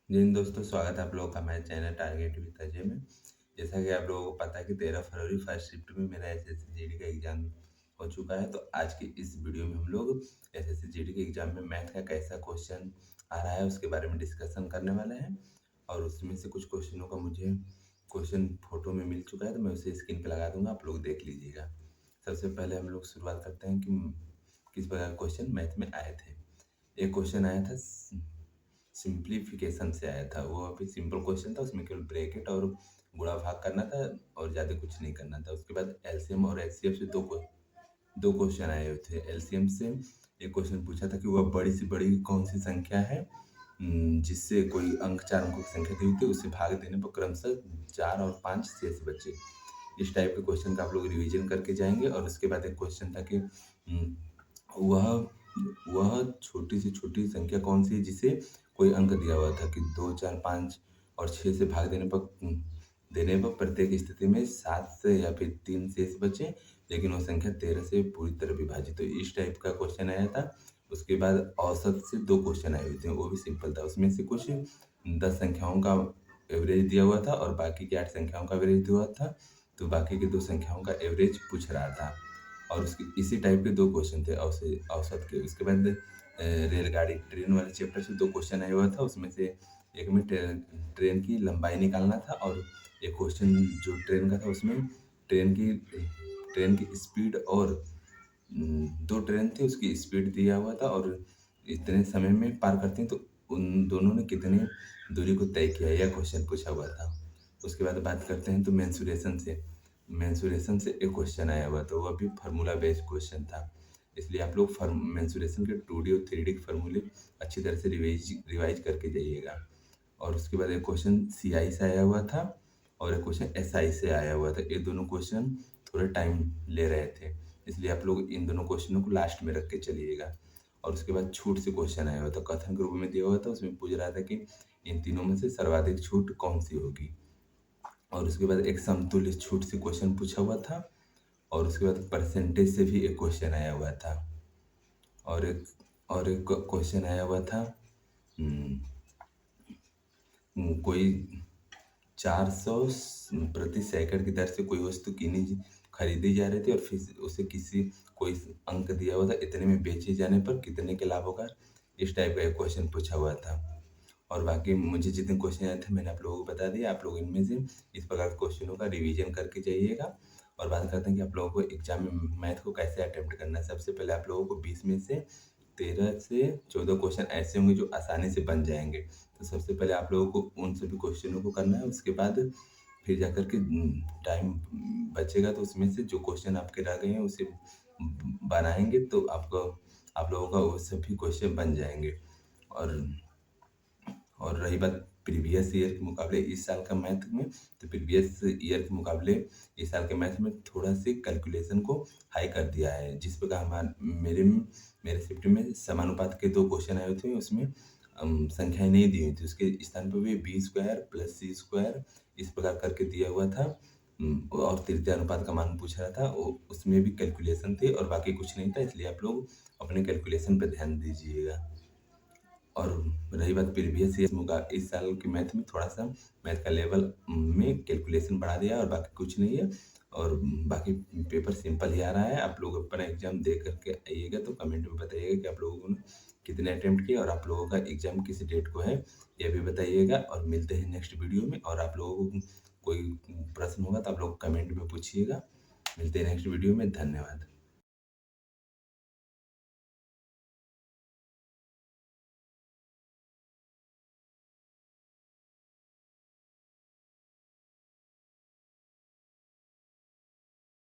जी दोस्तों, स्वागत है आप लोगों का हमारे चैनल टारगेट विद अजय में। जैसा कि आप लोगों को पता है कि 13 फरवरी फर्स्ट शिफ्ट में मेरा एसएससी जीडी का एग्ज़ाम हो चुका है। तो आज की इस वीडियो में हम लोग एसएससी जीडी के एग्ज़ाम में मैथ का कैसा क्वेश्चन आ रहा है उसके बारे में डिस्कशन करने वाले हैं। और उसमें से कुछ क्वेश्चनों का मुझे क्वेश्चन फोटो में मिल चुका है, तो मैं उसे स्क्रीन पे लगा दूंगा, आप लोग देख लीजिएगा। सबसे पहले हम लोग शुरुआत करते हैं कि किस प्रकार क्वेश्चन मैथ में आए थे। एक क्वेश्चन आया था सिंप्लीफिकेशन से आया था। वो अभी सिंपल क्वेश्चन था, उसमें केवल ब्रैकेट और गुणा भाग करना था और ज़्यादा कुछ नहीं करना था। उसके बाद एलसीएम और एचसीएफ से दो क्वेश्चन आए हुए थे। एलसीएम से एक क्वेश्चन पूछा था कि वह बड़ी से बड़ी कौन सी संख्या है जिससे कोई अंक 4 अंकों की संख्या दी हुई थी, उसे भाग देने पर क्रमशः 4 और 5 शेष बचे। इस टाइप के क्वेश्चन का आप लोग रिवीजन करके जाएंगे। और उसके बाद एक क्वेश्चन था कि वह वह छोटी से छोटी संख्या कौन सी है जिसे कोई अंक दिया हुआ था कि 2, 4, 5 और 6 से भाग देने पर प्रत्येक स्थिति में 7 से या फिर 3 शेष बचे, लेकिन वो संख्या 13 से पूरी तरह विभाजित। तो इस टाइप का क्वेश्चन आया था। उसके बाद औसत से 2 क्वेश्चन आए हुए थे, वो भी सिंपल था। उसमें से कुछ 10 संख्याओं का एवरेज दिया हुआ था और बाकी की 8 संख्याओं का एवरेज दिया हुआ था। तो बाकी की 2 संख्याओं का एवरेज पूछ रहा था। और उसके इसी टाइप के 2 क्वेश्चन थे औसत के। उसके बाद रेलगाड़ी ट्रेन वाले चैप्टर से 2 क्वेश्चन आया हुआ था। उसमें से एक में ट्रेन की लंबाई निकालना था और एक क्वेश्चन जो ट्रेन का था उसमें ट्रेन की स्पीड और 2 ट्रेन थी, उसकी स्पीड दिया हुआ था और इतने समय में पार करती हैं तो उन दोनों ने कितनी दूरी को तय किया, यह क्वेश्चन पूछा हुआ था। उसके बाद बात करते हैं तो मेंसुरेशन से एक क्वेश्चन आया हुआ था, वो भी फार्मूला बेस्ड क्वेश्चन था। इसलिए आप लोग मेंसुरेशन के 2D और 3D के फार्मूले अच्छी तरह से रिवाइज करके जाइएगा। और उसके बाद एक क्वेश्चन सीआई से आया हुआ था और एक क्वेश्चन एसआई से आया हुआ था। ये दोनों क्वेश्चन थोड़ा टाइम ले रहे थे, इसलिए आप लोग इन दोनों क्वेश्चनों को लास्ट में रख के चलिएगा। और उसके बाद छूट से क्वेश्चन आया हुआ था, कथन के रूप में दिया हुआ था। उसमें पूछ रहा था कि इन तीनों में से सर्वाधिक छूट कौन सी होगी। और उसके बाद एक समतुल्य छूट से क्वेश्चन पूछा हुआ था। और उसके बाद परसेंटेज से भी एक क्वेश्चन आया हुआ था। और एक क्वेश्चन आया हुआ था कोई 400 प्रति सेकंड की दर से कोई वस्तु खरीदी जा रही थी और फिर उसे कोई अंक दिया हुआ था, इतने में बेचे जाने पर कितने के लाभ होगा। इस टाइप का एक क्वेश्चन पूछा हुआ था। और बाकी मुझे जितने क्वेश्चन आए थे मैंने आप लोगों को बता दिया। आप लोग इनमें से इस प्रकार के क्वेश्चनों का रिवीजन करके जाइएगा। और बात करते हैं कि आप लोगों को एग्जाम में मैथ को कैसे अटेम्प्ट करना है। सबसे पहले आप लोगों को 20 में से 13 से 14 क्वेश्चन ऐसे होंगे जो आसानी से बन जाएंगे। तो सबसे पहले आप लोगों को उन सभी क्वेश्चनों को करना है। उसके बाद फिर जाकर के टाइम बचेगा तो उसमें से जो क्वेश्चन आपके रह गए हैं उसे बनाएंगे, तो आप लोगों का वो सभी क्वेश्चन बन जाएंगे। और रही बात प्रीवियस ईयर के मुकाबले इस साल का मैथ में, तो प्रीवियस ईयर के मुकाबले इस साल के मैथ में थोड़ा सी कैलकुलेशन को हाई कर दिया है। जिस प्रकार मेरे शिफ्ट में समानुपात के 2 क्वेश्चन आए थे, उसमें संख्याएं नहीं दी हुई थी, उसके स्थान पर भी बी स्क्वायर प्लस सी स्क्वायर इस प्रकार करके दिया हुआ था। और तृतीय अनुपात का मान पूछ रहा था, उसमें भी कैलकुलेशन थी और बाकी कुछ नहीं था। इसलिए आप लोग अपने कैलकुलेशन पर ध्यान दीजिएगा। और रही बात प्रीवियस ईयर, इस साल के मैथ में थोड़ा सा मैथ का लेवल में कैलकुलेशन बढ़ा दिया और बाकी कुछ नहीं है। और बाकी पेपर सिंपल ही आ रहा है। आप लोग अपना एग्जाम दे करके आइएगा तो कमेंट में बताइएगा कि आप लोगों ने कितने अटेम्प्ट किए और आप लोगों का एग्जाम किस डेट को है, ये भी बताइएगा। और मिलते हैं नेक्स्ट वीडियो में। और आप लोगों को कोई प्रश्न होगा तो आप लोग कमेंट में पूछिएगा। मिलते हैं नेक्स्ट वीडियो में। धन्यवाद।